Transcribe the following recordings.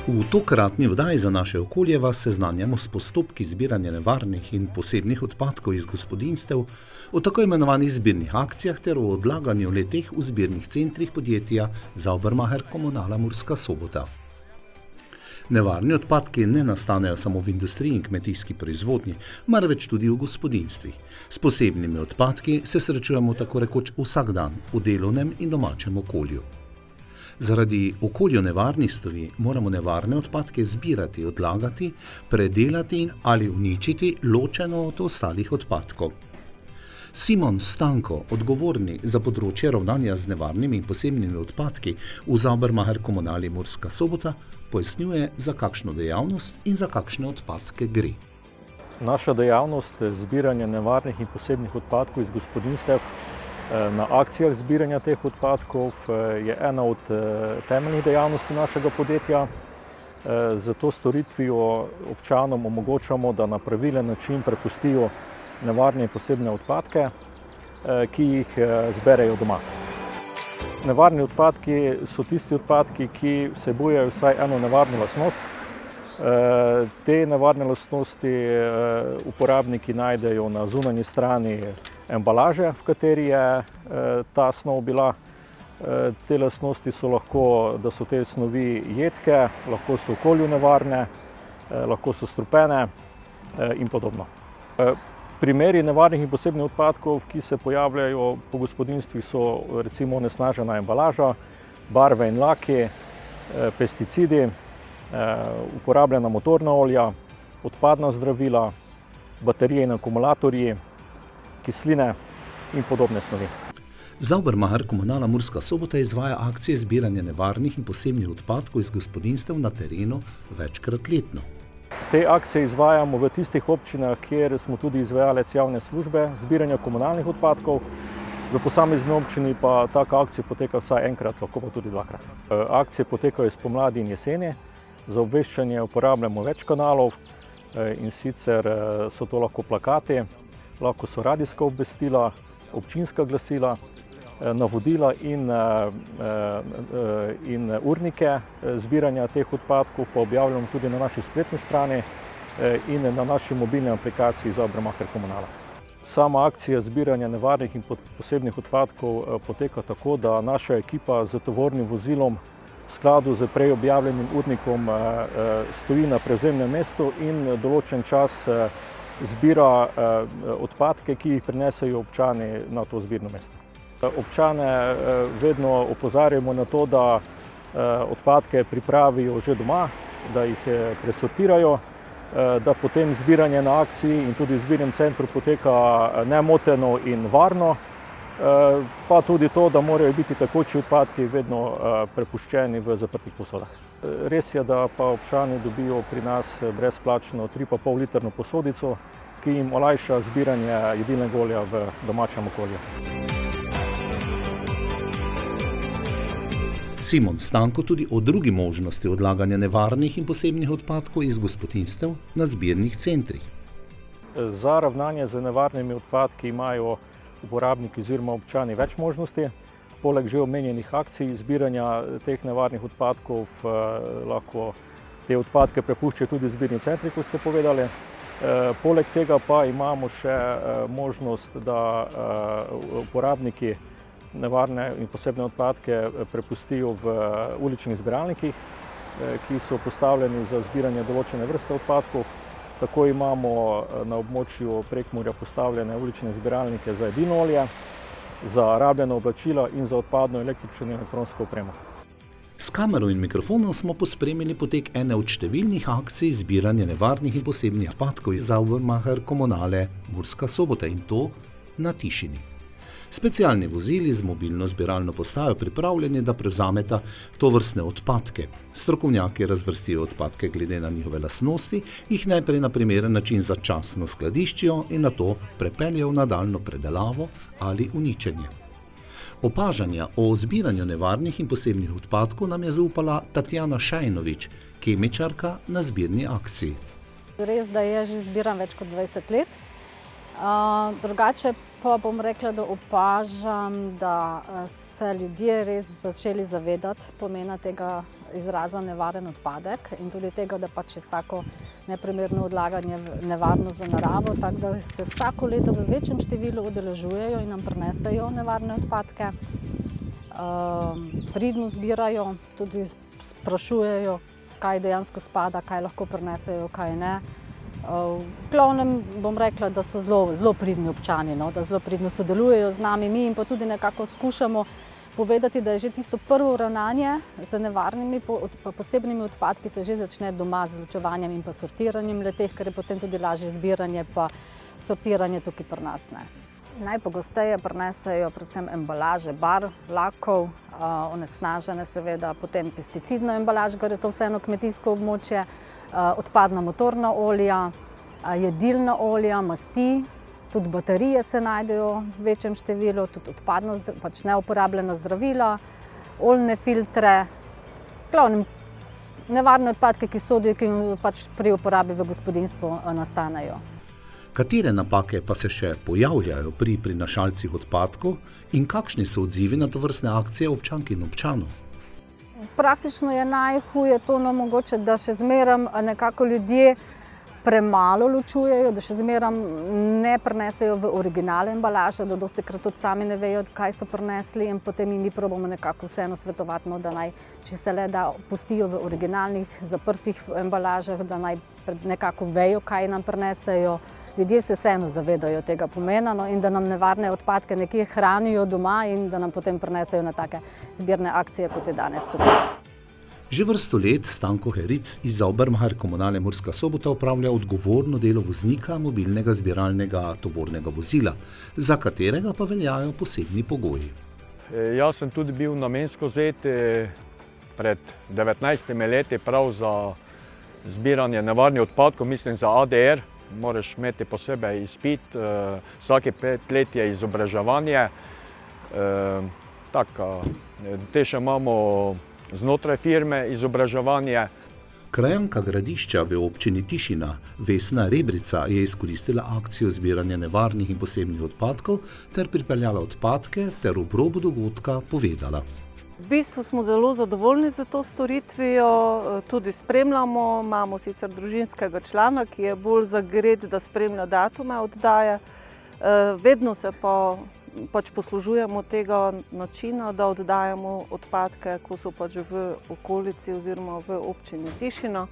V tokratni vdaji za naše okolje vas seznanjamo s postopki zbiranja nevarnih in posebnih odpadkov iz gospodinjstev, o tako imenovanih zbirnih akcijah ter o odlaganju le-teh v zbirnih centrih podjetja Saubermacher Kommunala Murska Sobota. Nevarni odpadki ne nastanejo samo v industriji in kmetijski proizvodnji, marveč tudi v gospodinjstvih. S posebnimi odpadki se srečujemo tako rekoč vsak dan v delovnem in domačem okolju. Zaradi okolju nevarnih snovi moramo nevarne odpadke zbirati, odlagati, predelati ali uničiti ločeno od ostalih odpadkov. Simon Stanko, odgovorni za področje ravnanja z nevarnimi in posebnimi odpadki v Saubermacher Kommunali Murska Sobota, pojasnjuje, za kakšno dejavnost in za kakšne odpadke gre. Naša dejavnost zbiranja nevarnih in posebnih odpadkov iz gospodinjstev na akcijah zbiranja teh odpadkov je ena od temeljnih dejavnosti našega podjetja. Z to storitvijo občanom omogočamo, da na pravilen način prepustijo nevarne in posebne odpadke, ki jih zberejo doma. Nevarni odpadki so tisti odpadki, ki vsebujejo vsaj eno nevarno lastnost. Te nevarne lastnosti uporabniki najdejo na zunanji strani embalaže, v kateri je ta snov bila. Te lastnosti so lahko, da so te snovi jedke, lahko so okolju nevarne, lahko so strupene in podobno. Primeri nevarnih in posebnih odpadkov, ki se pojavljajo po gospodinjstvih, so recimo onesnažena embalaža, barve in laki, pesticidi, uporabljena motorna olja, odpadna zdravila, baterije in akumulatorji, kisline in podobne snovi. Saubermacher Kommunala Murska Sobota izvaja akcije zbiranja nevarnih in posebnih odpadkov iz gospodinjstev na terenu večkrat letno. Te akcije izvajamo v tistih občinah, kjer smo tudi izvajalec javne službe zbiranja komunalnih odpadkov. V posamezni občini pa taka akcija poteka vsaj enkrat, lahko pa tudi dvakrat. Akcije potekajo spomladi in jeseni. Za obveščanje uporabljamo več kanalov, in sicer so to lahko plakati, lahko so radijska obvestila, občinska glasila, navodila in urnike zbiranja teh odpadkov pa objavljamo tudi na naši spletni strani in na naši mobilni aplikaciji Saubermacher Kommunala. Sama akcija zbiranja nevarnih in posebnih odpadkov poteka tako, da naša ekipa z tovornim vozilom v skladu z prej objavljenim urnikom stoji na prevzemnem mestu in določen čas zbira odpadke, ki jih prinesejo občani na to zbirno mesto. Občane vedno opozarjamo na to, da odpadke pripravijo že doma, da jih presortirajo, da potem zbiranje na akciji in tudi v zbirnem centru poteka nemoteno in varno, pa tudi to, da morajo biti tekoči odpadki vedno prepuščeni v zaprtih posodah. Res je, da pa občani dobijo pri nas brezplačno 3,5 litrno posodico, ki jim olajša zbiranje jedilnega olja v domačem okolju. Simon Stanko tudi o drugi možnosti odlaganja nevarnih in posebnih odpadkov iz gospodinjstev na zbirnih centrih. Za ravnanje z nevarnimi odpadki imajo uporabniki oziroma občani več možnosti. Poleg že omenjenih akcij zbiranja teh nevarnih odpadkov lahko te odpadke prepuščajo tudi zbirni centri, kot ste povedali. Poleg tega pa imamo še možnost, da uporabniki nevarne in posebne odpadke prepustijo v uličnih zbiralnikih, ki so postavljeni za zbiranje določene vrste odpadkov. Tako imamo na območju Prekmurja postavljene ulične zbiralnike za jedilno olje, za rabljena oblačila in za odpadno električno in elektronsko opremo. S kamero in mikrofonom smo pospremili potek ene od številnih akcij zbiranja nevarnih in posebnih odpadkov iz Saubermacher Kommunale Murska Sobota, in to na Tišini. Specialni vozili z mobilno zbiralno postajo pripravljeni, da prevzameta tovrstne odpadke. Strokovnjaki razvrstijo odpadke glede na njihove lastnosti, jih najprej na primeren način začasno skladiščijo in nato prepeljejo v nadaljnjo predelavo ali uničenje. Opažanja o zbiranju nevarnih in posebnih odpadkov nam je zaupala Tatjana Šajnovič, kemičarka na zbirni akciji. Res, da je že zbiram več kot 20 let. Drugače pa bom rekla, da opažam, da se ljudje res začeli zavedati pomena tega izraza nevaren odpadek in tudi tega, da pač je vsako neprimerno odlaganje nevarno za naravo, tako da se vsako leto v večjem številu udeležujejo in nam prinesejo nevarne odpadke. Pridno zbirajo, tudi sprašujejo, kaj dejansko spada, kaj lahko prinesejo, kaj ne. V glavnem bom rekla, da so zelo pridni občani, no, da zelo pridno sodelujejo z nami, mi jim pa tudi nekako skušamo povedati, da je že tisto prvo ravnanje z nevarnimi posebnimi odpadki se že začne doma z ločevanjem in pa sortiranjem le-teh, ker je potem tudi lažje zbiranje pa sortiranje tukaj pri nas, ne. Najpogosteje prinesejo predvsem embalaže, barv, lakov, onesnažene seveda, potem pesticidno embalažo, ker je to vseeno kmetijsko območje, odpadna motorna olja, jedilna olja, masti, tudi baterije se najdejo v večjem številu, tudi odpadna, pač neuporabljena zdravila, oljne filtre, glavnem nevarne odpadke, ki sodijo, ki pač pri uporabi v gospodinjstvu nastanejo. Katere napake pa se še pojavljajo pri prinašalcih odpadkov in kakšni so odzivi na tovrstne akcije občank in občanov? Praktično je najhuje to, no, mogoče, da še zmeraj nekako ljudje premalo ločujejo, da še zmeraj ne prinesejo v originalne embalaže, da dostikrat tudi sami ne vejo, kaj so prinesli in potem mi probamo nekako vseeno svetovati, no, da naj, če se le da, pustijo v originalnih zaprtih embalažah, da naj nekako vejo, kaj nam prinesejo. Ljudje se vseeno zavedajo tega pomena, no, in da nam nevarne odpadke nekje hranijo doma in da nam potem prinesejo na take zbirne akcije, kot je danes tukaj. Že vrsto let Stanko Heric iz Obermacher Komunale Murska Sobota opravlja odgovorno delo voznika mobilnega zbiralnega tovornega vozila, za katerega pa veljajo posebni pogoji. Jaz sem tudi bil namensko vzet pred 19 leti prav za zbiranje nevarnih odpadkov, mislim za ADR. Moraš imeti posebej izpit, vsake 5 let je izobraževanje. Te še imamo znotraj firme izobraževanje. Krajanka Gradišča v občini Tišina, Vesna Rebrica, je izkoristila akcijo zbiranja nevarnih in posebnih odpadkov ter pripeljala odpadke ter ob robu dogodka povedala. V bistvu smo zelo zadovoljni za to storitvijo, tudi spremljamo, imamo sicer družinskega člana, ki je bolj zagret, da spremlja datume oddaje. Vedno se pač poslužujemo tega načina, da oddajamo odpadke, ko so pač v okolici oziroma v občini Tišina,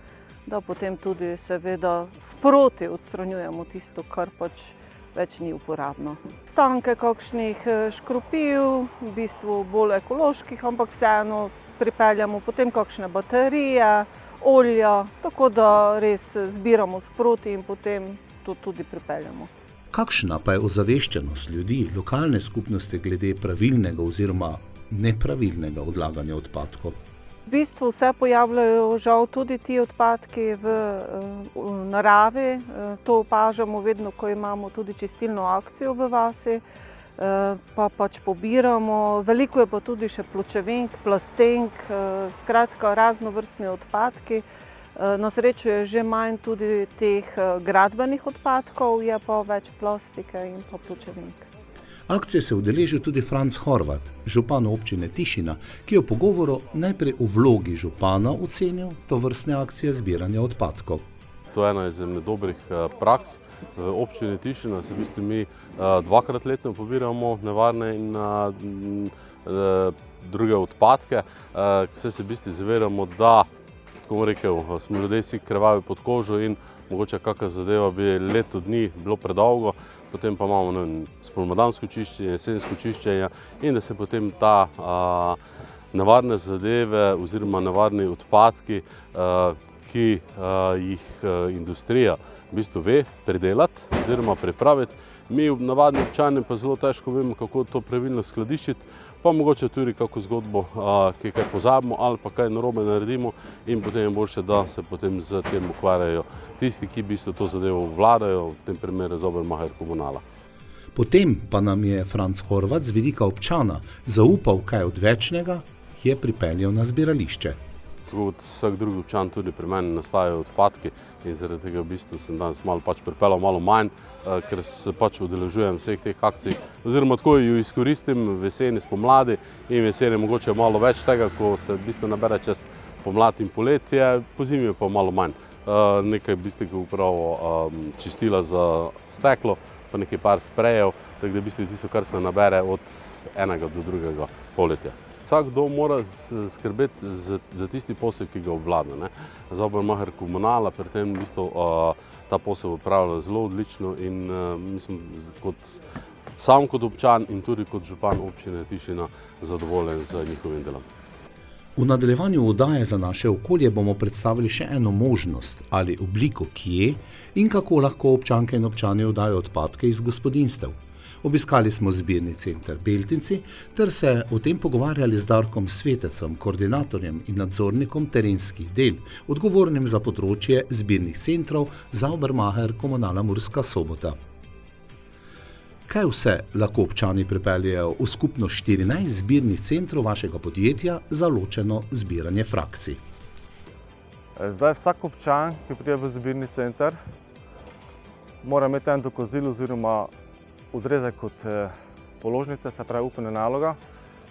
da potem tudi seveda sproti odstranjujemo tisto, kar pač več ni uporabno. Stanke kakšnih škropiv, v bistvu bolj ekoloških, ampak vseeno pripeljamo potem kakšne baterije, olja, tako da res zbiramo sproti in potem to tudi pripeljamo. Kakšna pa je ozaveščenost ljudi, lokalne skupnosti glede pravilnega oziroma nepravilnega odlaganja odpadkov? V bistvu se pojavljajo žal tudi ti odpadki v naravi. To opažamo vedno, ko imamo tudi čistilno akcijo v vasi, pa pač pobiramo. Veliko je pa tudi še pločevink, plastenk, skratka raznovrstni odpadki. Na srečo je že manj tudi teh gradbenih odpadkov, je pa več plastike in pa pločevink. Akcije se udeležil tudi Franc Horvat, župan občine Tišina, ki je v pogovoru najprej v vlogi župana ocenil tovrstne akcije zbiranja odpadkov. To je ena izmed dobrih praks. V občini Tišina se v bistvu mi dvakrat letno pobiramo nevarne in druge odpadke. Vse se v bistvu zavedamo, da, tako bom rekel, smo ljudje vsi krvavi pod kožo in mogoče kakšna zadeva bi leto dni bilo predolgo, potem pa imamo spomladansko čiščenje, jesensko čiščenje in da se potem ta nevarne zadeve oziroma nevarni odpadki, ki jih industrija v bistvu ve pridelati oziroma pripraviti, mi navadni občani pa zelo težko vemo, kako to pravilno skladiščiti, pa mogoče tudi kako zgodbo, ki kaj pozabimo ali pa kaj narobe naredimo in potem je boljše, da se potem z tem ukvarjajo tisti, ki v bistvu to zadevo vladajo, v tem primeru Obermacher Komunala. Potem pa nam je Franc Horvat z vidika občana zaupal kaj odvečnega, je pripeljal na zbirališče. tako kot vsak drugi občan tudi pri meni nastajajo odpadki in zaradi tega v bistvu sem danes malo pripeljal malo manj, ker se udeležujem vseh teh akcij, oziroma tako jo izkoristim v jeseni, spomladi in v jeseni mogoče malo več tega, ko se v bistvu nabere čez pomlad in poletje, pozimi pa malo manj. Nekaj v bistvu upravo čistila za steklo, pa nekaj par sprejev, tako da v bistvu tisto, kar se nabere od enega do drugega poletja. Vsak dom mora skrbeti za tisti posel, ki ga obvlada. Zaubermacher Komunala pri tem v bistvu ta posel opravlja zelo odlično in mislim, sam kot občan in tudi kot župan občine Tišina zadovoljen z njihovim delom. V nadaljevanju oddaje Za naše okolje bomo predstavili še eno možnost ali obliko, kje in kako lahko občanke in občani oddajo odpadke iz gospodinjstev. Obiskali smo zbirni center Beltinci ter se o tem pogovarjali z Darkom Svetecem, koordinatorjem in nadzornikom terenskih del, odgovornim za področje zbirnih centrov Zaubermacher Komunala Murska Sobota. Kaj vse lahko občani pripeljejo v skupno 14 zbirnih centrov vašega podjetja za ločeno zbiranje frakcij? Zdaj vsak občan, ki pride v zbirni center, mora imeti en dokazil oziroma odrezek od položnice, se pravi upna naloga,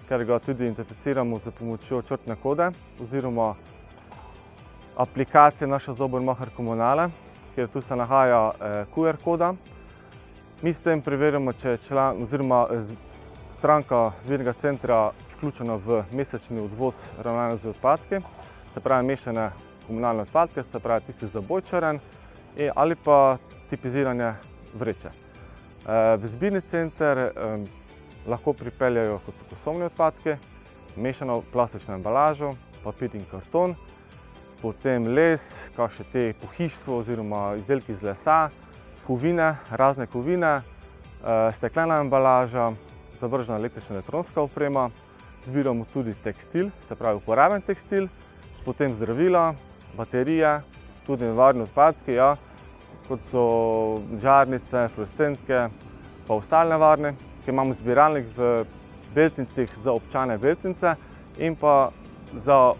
ker ga tudi identificiramo z pomočjo črtne kode oziroma aplikacije naša Zaubermacher Komunale, kjer tu se nahaja QR koda. Mi s tem preverjamo, če je član oziroma stranka zbirnega centra vključena v mesečni odvoz ravnanja z odpadki, se pravi mešane komunalne odpadke, se pravi tisti zabojčaren ali pa tipiziranje vreče. V zbirni center lahko pripeljajo kot so kosovni odpadki, mešano plastično embalažo, papir in karton, potem les, kakšne te pohištvo oziroma izdelki iz lesa, kovine, razne kovine, steklena embalaža, zavržena električna elektronska oprema, zbiramo tudi tekstil, se pravi uporaben tekstil, potem zdravila, baterije, tudi nevarni odpadki, kot so žarnice, fluorescentke, pa ostale nevarne, ki imamo zbiralnik v Beltincih za občane Beltince in pa za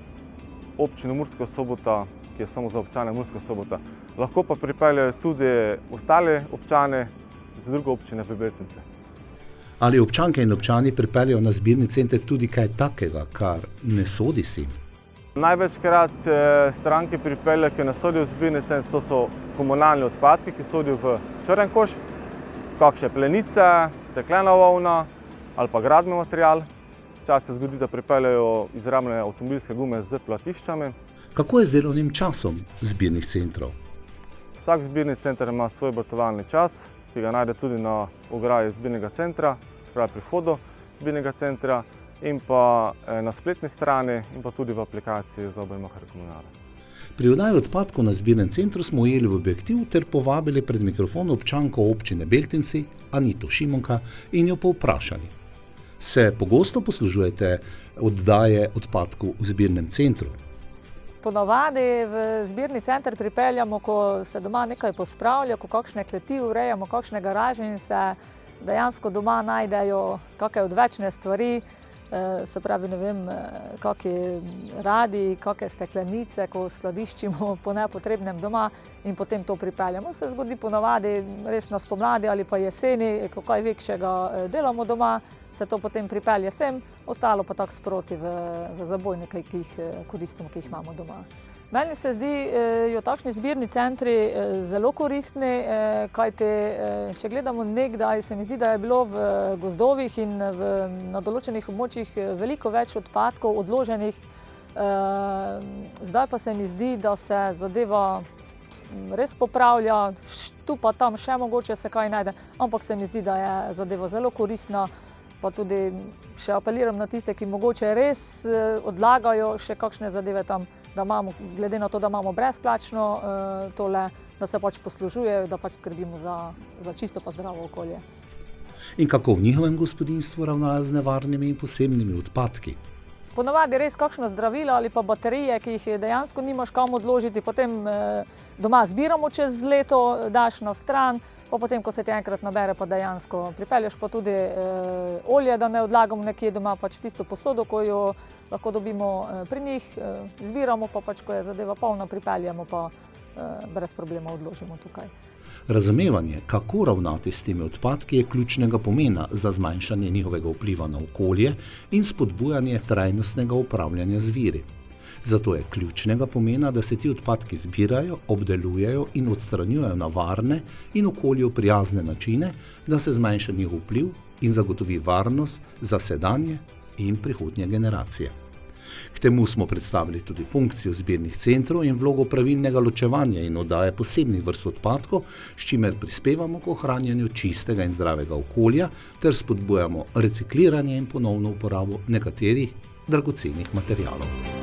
občino Murska Sobota, ki je samo za občane Murska Sobota. Lahko pa pripeljajo tudi ostale občane za druge občine v Beltince. Ali občanke in občani pripeljajo na zbirni center tudi kaj takega, kar ne sodi sem? Največkrat stranke pripeljajo, ki ne sodijo v zbirni center, to so komunalni odpadki, ki sodijo v črn koš, kakšne plenice, steklena volna ali pa gradbeni material. Včasih se zgodi, da pripeljajo izrabljene avtomobilske gume z platiščami. Kako je z delovnim časom zbirnih centrov? Vsak zbirni center ima svoj obratovalni čas, ki ga najde tudi na ograji zbirnega centra, se pravi pri vhodu zbirnega centra in pa na spletni strani in pa tudi v aplikaciji Zaubermacher Komunale. Pri oddaji odpadkov na zbirnem centru smo ujeli v objektiv ter povabili pred mikrofon občanko občine Beltinci, Anito Šimonka, in jo povprašali. Se pogosto poslužujete oddaje odpadkov v zbirnem centru? Ponavadi v zbirni center pripeljamo, ko se doma nekaj pospravlja, ko kakšne kleti urejamo, kakšne garaže in se dejansko doma najdejo kakšne odvečne stvari, se pravi, ne vem, kakšni radiji, kakšne steklenice, ko skladiščimo po nepotrebnem doma in potem to pripeljamo. Se zgodi ponavadi res na spomladi ali pa jeseni, ko kaj večjega delamo doma, se to potem pripelje sem, ostalo pa tako sproti v zabojnike, ki jih koristimo, ki jih imamo doma. Meni se zdijo takšni zbirni centri zelo koristni, kajti če gledamo nekdaj, se mi zdi, da je bilo v gozdovih in na določenih območjih veliko več odpadkov odloženih. Zdaj pa se mi zdi, da se zadeva res popravlja, tu pa tam še mogoče se kaj najde, ampak se mi zdi, da je zadeva zelo koristna. Pa tudi še apeliram na tiste, ki mogoče res odlagajo še kakšne zadeve tam, da imamo, glede na to, da imamo brezplačno tole, da se pač poslužujejo, da pač skrbimo za čisto pa zdravo okolje. In kako v njihovem gospodinjstvu ravnajo z nevarnimi in posebnimi odpadki? Ponovadi res kakšno zdravilo ali pa baterije, ki jih dejansko nimaš kam odložiti, potem doma zbiramo čez leto, daš na stran, pa potem, ko se ti enkrat nabere, pa dejansko pripelješ pa tudi olje, da ne odlagamo nekje doma, pač v tisto posodo, ko jo lahko dobimo pri njih, zbiramo pa pač, ko je zadeva polna, pripeljemo pa brez problema odložimo tukaj. Razumevanje, kako ravnati s temi odpadki, je ključnega pomena za zmanjšanje njihovega vpliva na okolje in spodbujanje trajnostnega upravljanja z viri. Zato je ključnega pomena, da se ti odpadki zbirajo, obdelujejo in odstranjujejo na varne in okolju prijazne načine, da se zmanjša njihov vpliv in zagotovi varnost za sedanje in prihodnje generacije. K temu smo predstavili tudi funkcijo zbirnih centrov in vlogo pravilnega ločevanja in oddaje posebnih vrst odpadkov, s čimer prispevamo k ohranjanju čistega in zdravega okolja ter spodbujamo recikliranje in ponovno uporabo nekaterih dragocenih materialov.